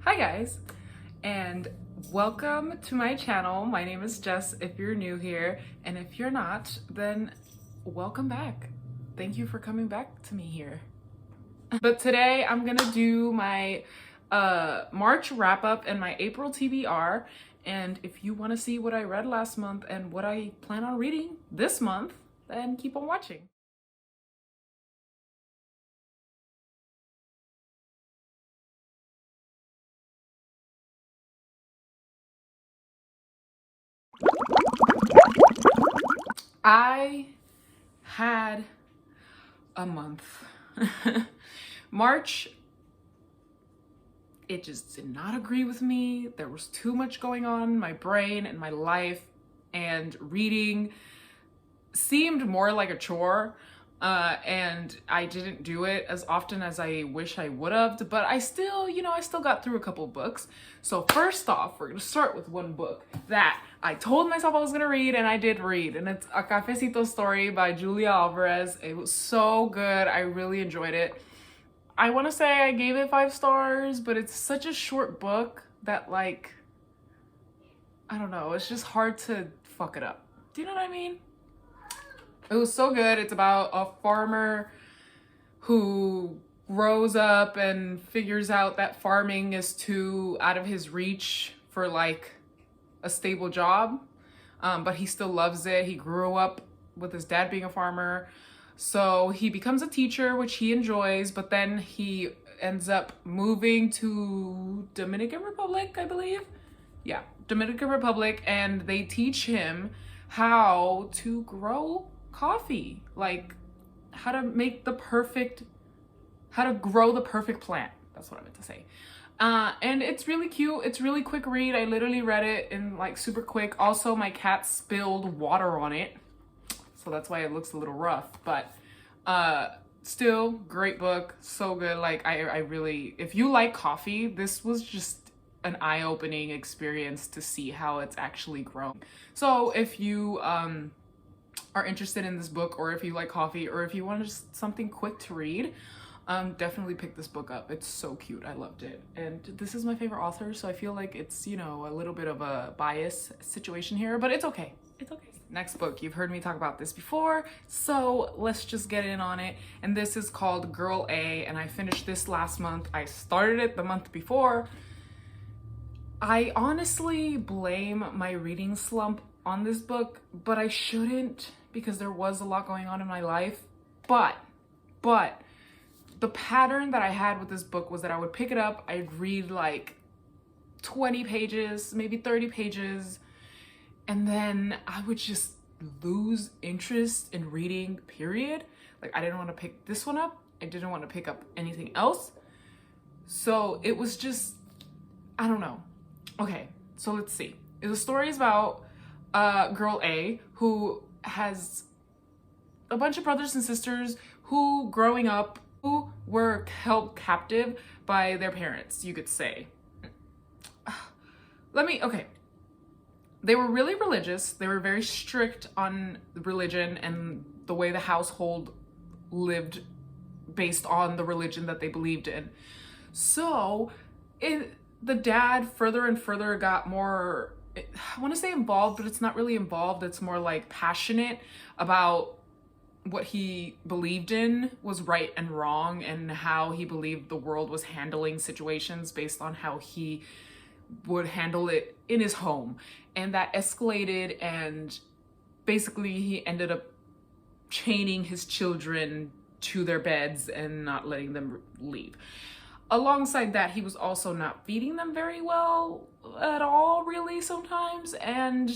Hi guys, and welcome to my channel. My name is Jess if you're new here, and if you're not, then welcome back. Thank you for coming back to me here. But today I'm gonna do my March wrap up and my April TBR, and if you want to see what I read last month and what I plan on reading this month, then keep on watching. I had a month. March, it just did not agree with me. There was too much going on in my brain and my life, and reading seemed more like a chore. And I didn't do it as often as I wish I would have, but I still, I still got through a couple books. So first off, we're gonna start with one book that I told myself I was gonna read, and I did read, and it's A Cafecito Story by Julia Alvarez. It was so good. I really enjoyed it. I want to say I gave it 5 stars, but it's such a short book that, like, I don't know, it's just hard to fuck it up. Do you know what I mean? It was so good. It's about a farmer who grows up and figures out that farming is too out of his reach for like a stable job. But he still loves it. He grew up with his dad being a farmer. So he becomes a teacher, which he enjoys, but then he ends up moving to Dominican Republic, I believe. Yeah, Dominican Republic, and they teach him how to grow coffee, like how to grow the perfect plant. That's what I meant to say. And it's really cute. It's really quick read. I literally read it in like super quick. Also, my cat spilled water on it, so that's why it looks a little rough, but still great book. So good. Like I really, if you like coffee, this was just an eye-opening experience to see how it's actually grown. So if you are interested in this book, or if you like coffee, or if you want just something quick to read, definitely pick this book up. It's so cute. I loved it. And this is my favorite author, so I feel like it's, a little bit of a bias situation here, but it's okay. It's okay. Next book, you've heard me talk about this before, so let's just get in on it. And this is called Girl A, and I finished this last month. I started it the month before. I honestly blame my reading slump on this book, but I shouldn't, because there was a lot going on in my life. But the pattern that I had with this book was that I would pick it up, I'd read like 20 pages, maybe 30 pages, and then I would just lose interest in reading, period. Like, I didn't want to pick this one up. I didn't want to pick up anything else. So it was just, I don't know. Okay, so let's see. The story is about girl A, who has a bunch of brothers and sisters who, growing up, who were held captive by their parents, you could say. Okay. They were really religious. They were very strict on religion and the way the household lived based on the religion that they believed in. So the dad further and further got more, I want to say involved, but it's not really involved. It's more like passionate about what he believed in was right and wrong, and how he believed the world was handling situations based on how he would handle it in his home. And that escalated, and basically he ended up chaining his children to their beds and not letting them leave. Alongside that, he was also not feeding them very well at all, really, sometimes. And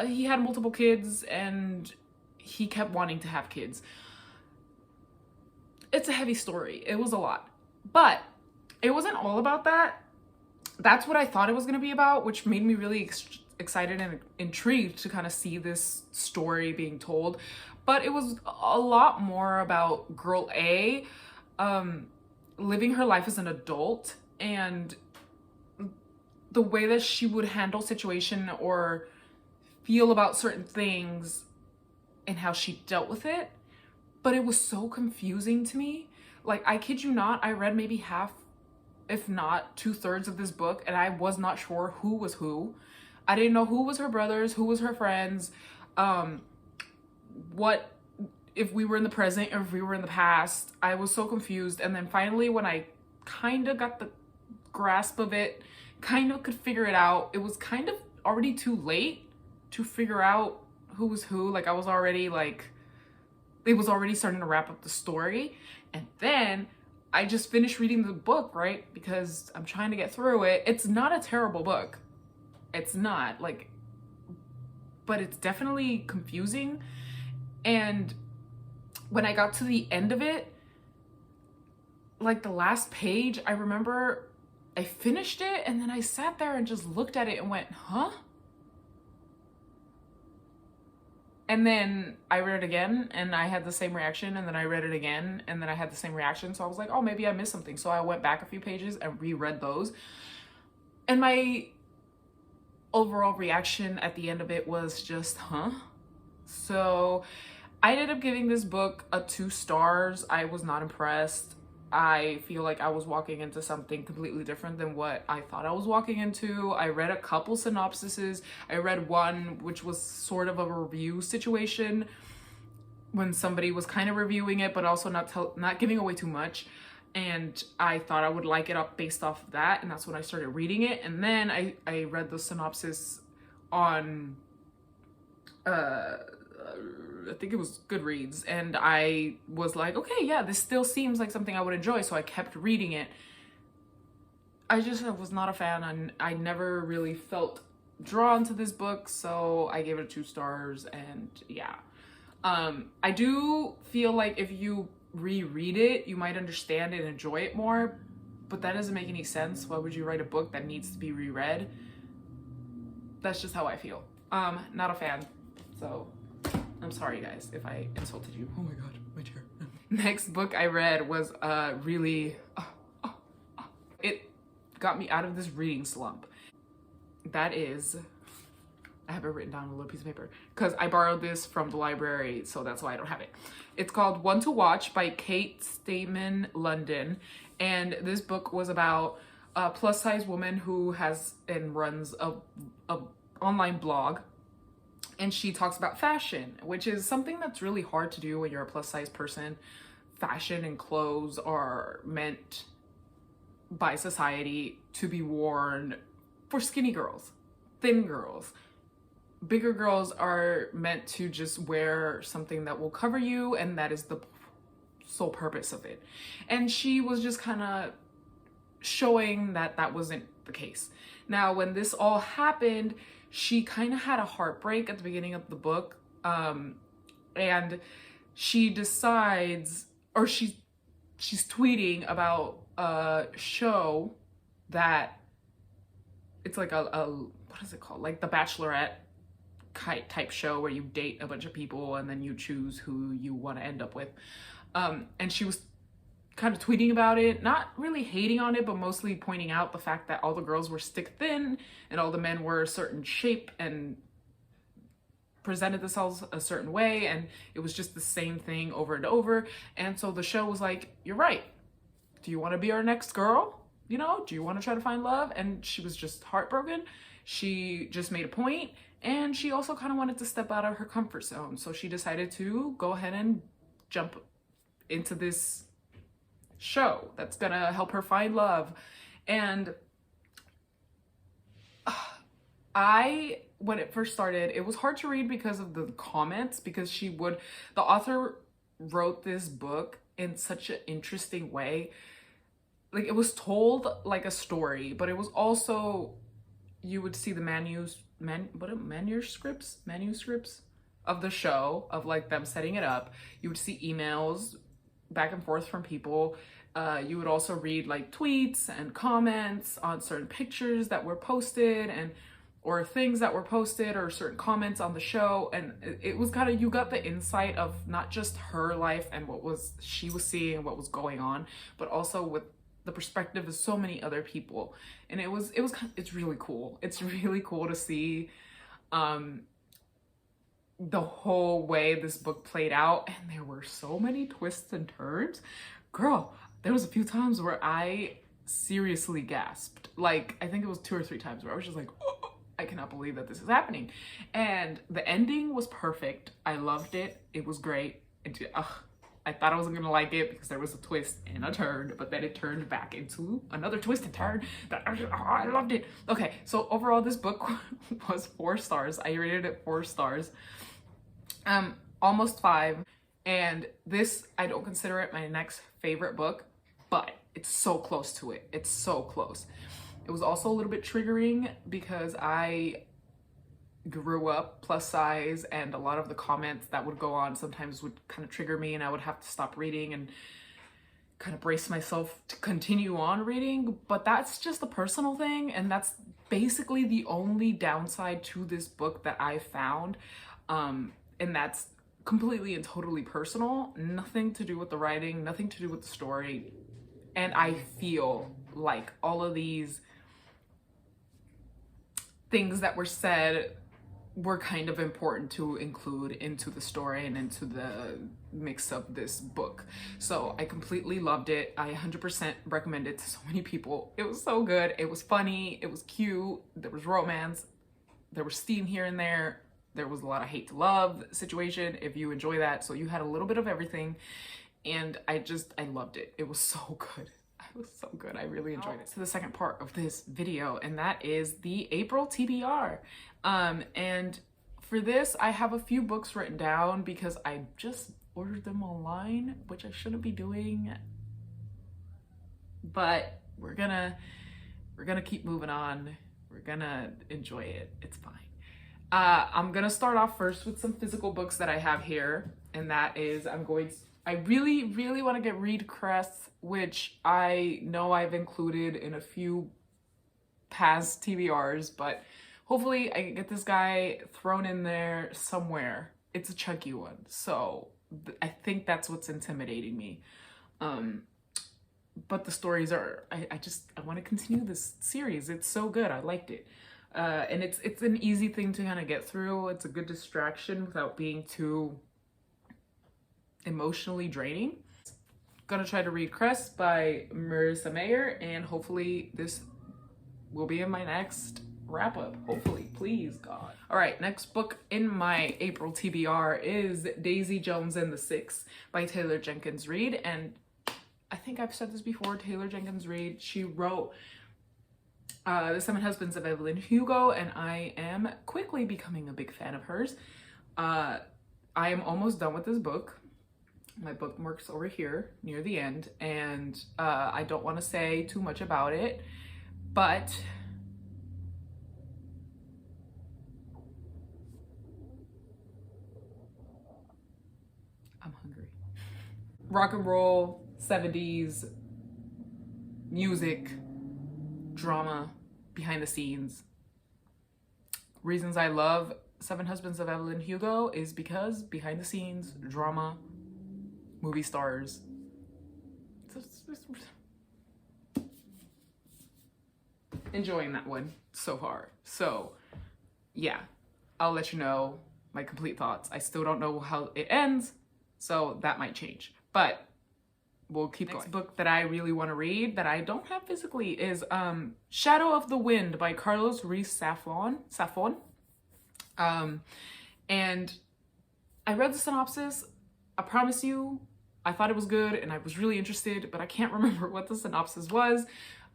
he had multiple kids, and he kept wanting to have kids. It's a heavy story. It was a lot. But it wasn't all about that. That's what I thought it was going to be about, which made me really excited and intrigued to kind of see this story being told. But it was a lot more about girl A living her life as an adult, and the way that she would handle situation or feel about certain things and how she dealt with it. But it was so confusing to me. Like, I kid you not, I read maybe half if not 2/3 of this book, and I was not sure who was who. I didn't know who was her brothers, who was her friends, what if we were in the present or if we were in the past. I was so confused. And then finally, when I kind of got the grasp of it, kind of could figure it out, it was kind of already too late to figure out who was who. Like, I was already like, it was already starting to wrap up the story. And then I just finished reading the book, right? Because I'm trying to get through it. It's not a terrible book. It's not, like, but it's definitely confusing. And when I got to the end of it, like the last page, I remember I finished it and then I sat there and just looked at it and went, huh? And then I read it again and I had the same reaction, and then I read it again and then I had the same reaction. So I was like, oh, maybe I missed something. So I went back a few pages and reread those. And my overall reaction at the end of it was just, huh? So I ended up giving this book a 2 stars. I was not impressed. I feel like I was walking into something completely different than what I thought I was walking into. I read a couple synopsises. I read one which was sort of a review situation when somebody was kind of reviewing it, but also not giving away too much. And I thought I would like it up based off of that. And that's when I started reading it. And then I read the synopsis on, I think it was Goodreads, and I was like, okay, yeah, this still seems like something I would enjoy, so I kept reading it. I was not a fan, and I never really felt drawn to this book, so I gave it 2 stars, and yeah. I do feel like if you reread it, you might understand and enjoy it more, but that doesn't make any sense. Why would you write a book that needs to be reread? That's just how I feel. Not a fan, so I'm sorry guys if I insulted you. Oh my god, my chair. Next book I read was really, it got me out of this reading slump. That is, I have it written down on a little piece of paper because I borrowed this from the library, so that's why I don't have it. It's called One to Watch by Kate Stamen London, and this book was about a plus size woman who has and runs a online blog. And she talks about fashion, which is something that's really hard to do when you're a plus size person. Fashion and clothes are meant by society to be worn for skinny girls, thin girls. Bigger girls are meant to just wear something that will cover you, and that is the sole purpose of it. And she was just kind of showing that that wasn't the case. Now, when this all happened, she kind of had a heartbreak at the beginning of the book, and she decides, or she's tweeting about a show that it's like a what is it called? Like the Bachelorette type show where you date a bunch of people and then you choose who you want to end up with. And she was kind of tweeting about it, not really hating on it, but mostly pointing out the fact that all the girls were stick thin and all the men were a certain shape and presented themselves a certain way, and it was just the same thing over and over. And so the show was like, you're right. Do you want to be our next girl? You know, do you want to try to find love? And she was just heartbroken. She just made a point, and she also kind of wanted to step out of her comfort zone. So she decided to go ahead and jump into this show that's gonna help her find love. And when it first started, it was hard to read because of the comments, because the author wrote this book in such an interesting way. Like, it was told like a story, but it was also, you would see the manuscripts of the show, of like them setting it up. You would see emails back and forth from people. You would also read like tweets and comments on certain pictures that were posted, or things that were posted, or certain comments on the show. And it was kind of, you got the insight of not just her life and she was seeing and what was going on, but also with the perspective of so many other people. And it's really cool. It's really cool to see the whole way this book played out. And there were so many twists and turns. Girl, there was a few times where I seriously gasped. Like, I think it was 2 or 3 times where I was just like, oh, I cannot believe that this is happening. And the ending was perfect. I loved it. It was great. I thought I wasn't gonna like it because there was a twist and a turn, but then it turned back into another twist and turn. I loved it. Okay, so overall this book was 4 stars. I rated it 4 stars. Almost 5. And this, I don't consider it my next favorite book, but it's so close to it. It's so close. It was also a little bit triggering because I grew up plus size, and a lot of the comments that would go on sometimes would kind of trigger me, and I would have to stop reading and kind of brace myself to continue on reading. But that's just a personal thing, and that's basically the only downside to this book that I found. And that's completely and totally personal, nothing to do with the writing, nothing to do with the story. And I feel like all of these things that were said were kind of important to include into the story and into the mix of this book. So I completely loved it. I 100% recommend it to so many people. It was so good. It was funny. It was cute. There was romance. There was steam here and there. There was a lot of hate to love situation, if you enjoy that. So you had a little bit of everything. And I loved it. It was so good. It was so good. I really enjoyed it. So the second part of this video, and that is the April TBR. And for this, I have a few books written down because I just ordered them online, which I shouldn't be doing. But we're gonna keep moving on. We're gonna enjoy it. It's fine. I'm gonna start off first with some physical books that I have here, and that is I really, really want to get Reed Crest, which I know I've included in a few past TBRs, but hopefully I can get this guy thrown in there somewhere. It's a chunky one, so I think that's what's intimidating me. But the stories are, I want to continue this series. It's so good. I liked it. And it's an easy thing to kind of get through. It's a good distraction without being too emotionally draining. Gonna try to read Crest by Marissa Mayer, and hopefully this will be in my next wrap up. Hopefully, please God. All right, next book in my April TBR is Daisy Jones and the Six by Taylor Jenkins Reid. And I think I've said this before, Taylor Jenkins Reid, she wrote The 7 Husbands of Evelyn Hugo, and I am quickly becoming a big fan of hers. I am almost done with this book. My bookmark's over here near the end, and I don't want to say too much about it, but I'm hungry. Rock and roll, 70s, music, drama, behind the scenes. Reasons I love 7 Husbands of Evelyn Hugo is because behind the scenes, drama, movie stars. Enjoying that one so far. So yeah, I'll let you know my complete thoughts. I still don't know how it ends, so that might change, but we'll keep going. Next book that I really want to read that I don't have physically is Shadow of the Wind by Carlos Ruiz Zafón. And I read the synopsis. I promise you, I thought it was good and I was really interested, but I can't remember what the synopsis was.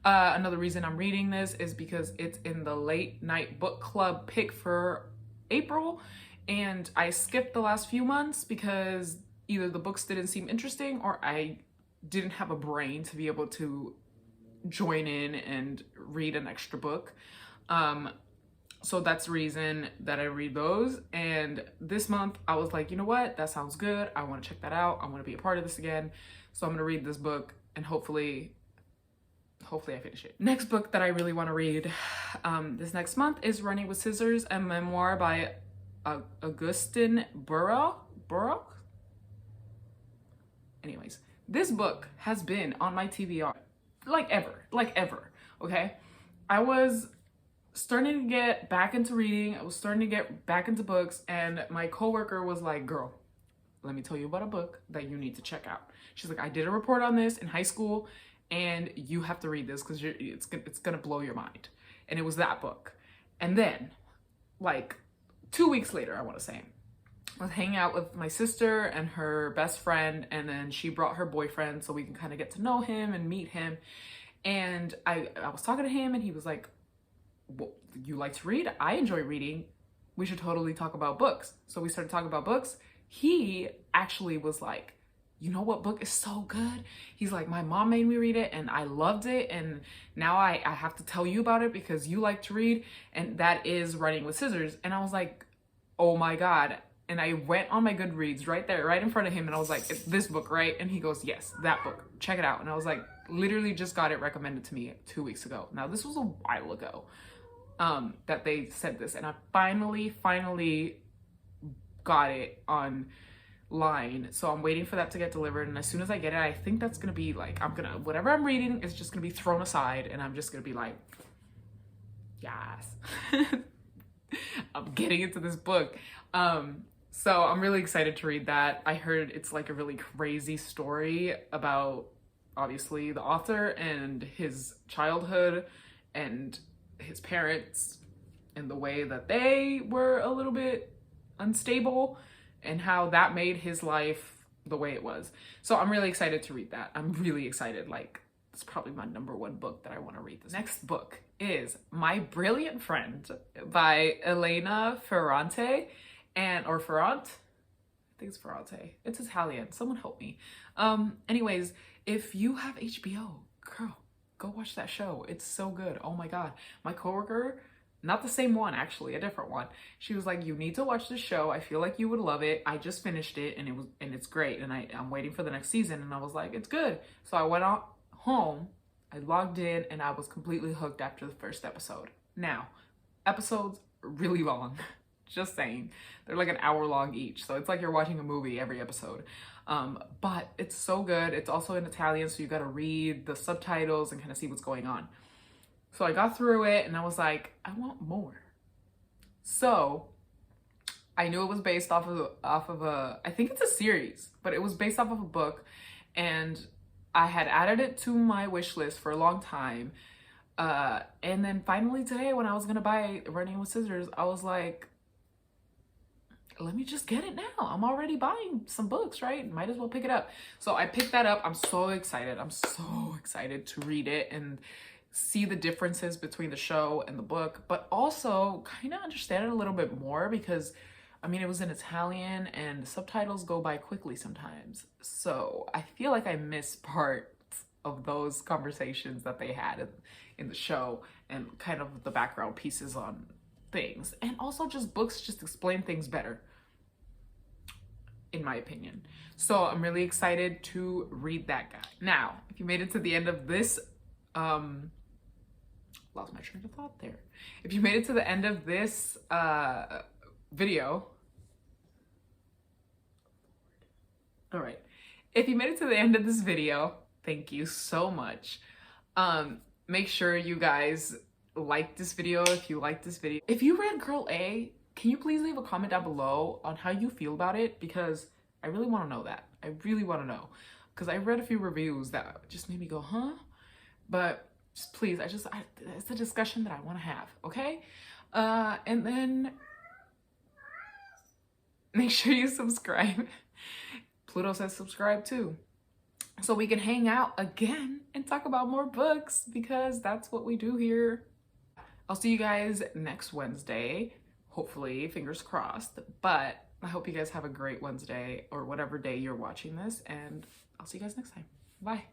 Another reason I'm reading this is because it's in the late night book club pick for April, and I skipped the last few months because either the books didn't seem interesting or I didn't have a brain to be able to join in and read an extra book. So that's the reason that I read those. And this month I was like, you know what? That sounds good. I want to check that out. I want to be a part of this again. So I'm going to read this book and hopefully I finish it. Next book that I really want to read this next month is Running with Scissors, a memoir by Augustin Burrock. Anyways, this book has been on my TBR like ever, okay? I was starting to get back into reading. I was starting to get back into books, and my coworker was like, girl, let me tell you about a book that you need to check out. She's like, I did a report on this in high school and you have to read this because it's gonna blow your mind. And it was that book. And then, like 2 weeks later, I want to say, I was hanging out with my sister and her best friend, and then she brought her boyfriend so we can kind of get to know him and meet him. And I was talking to him, and he was like, well, you like to read? I enjoy reading. We should totally talk about books. So we started talking about books. He actually was like, you know what book is so good? He's like, my mom made me read it and I loved it. And now I have to tell you about it because you like to read. And that is Running with Scissors. And I was like, oh my God. And I went on my Goodreads right there, right in front of him. And I was like, it's this book, right? And he goes, yes, that book. Check it out. And I was like, literally just got it recommended to me 2 weeks ago. Now, this was a while ago that they said this. And I finally got it online. So I'm waiting for that to get delivered. And as soon as I get it, I think that's going to be like, whatever I'm reading is just going to be thrown aside. And I'm just going to be like, yes, I'm getting into this book. So I'm really excited to read that. I heard it's like a really crazy story about obviously the author and his childhood and his parents and the way that they were a little bit unstable and how that made his life the way it was. So I'm really excited to read that. I'm really excited. Like, it's probably my #1 book that I want to read. The next book is My Brilliant Friend by Elena Ferrante or Ferrante. I think it's Ferrante. It's Italian. Someone help me. Anyways, if you have HBO, girl, go watch that show. It's so good. Oh my God. My coworker, not the same one, actually, a different one. She was like, you need to watch this show. I feel like you would love it. I just finished it and it's great. And I'm waiting for the next season. And I was like, it's good. So I went out home, I logged in, and I was completely hooked after the first episode. Now, episodes are really long. Just saying. They're like an hour long each. So it's like you're watching a movie every episode. But it's so good. It's also in Italian, so you got to read the subtitles and kind of see what's going on. So I got through it and I was like, I want more. So I knew it was based off of a, I think it's a series, but it was based off of a book, and I had added it to my wish list for a long time. And then finally today, when I was gonna buy Running with Scissors, I was like, let me just get it now. I'm already buying some books, right? Might as well pick it up. So I picked that up. I'm so excited. I'm so excited to read it and see the differences between the show and the book, but also kind of understand it a little bit more because, I mean, it was in Italian and subtitles go by quickly sometimes. So I feel like I missed parts of those conversations that they had in the show and kind of the background pieces on things. And also just books just explain things better, in my opinion. So I'm really excited to read that guy. Now, if you made it to the end of this, lost my train of thought there. If you made it to the end of this video, all right. If you made it to the end of this video, thank you so much. Make sure you guys like this video if you like this video. If you read Girl A, can you please leave a comment down below on how you feel about it? Because I really want to know that. I really want to know. Because I read a few reviews that just made me go, huh? But just please, it's a discussion that I want to have, okay? And then make sure you subscribe. Pluto says subscribe too. So we can hang out again and talk about more books because that's what we do here. I'll see you guys next Wednesday. Hopefully, fingers crossed. But I hope you guys have a great Wednesday or whatever day you're watching this. And I'll see you guys next time. Bye.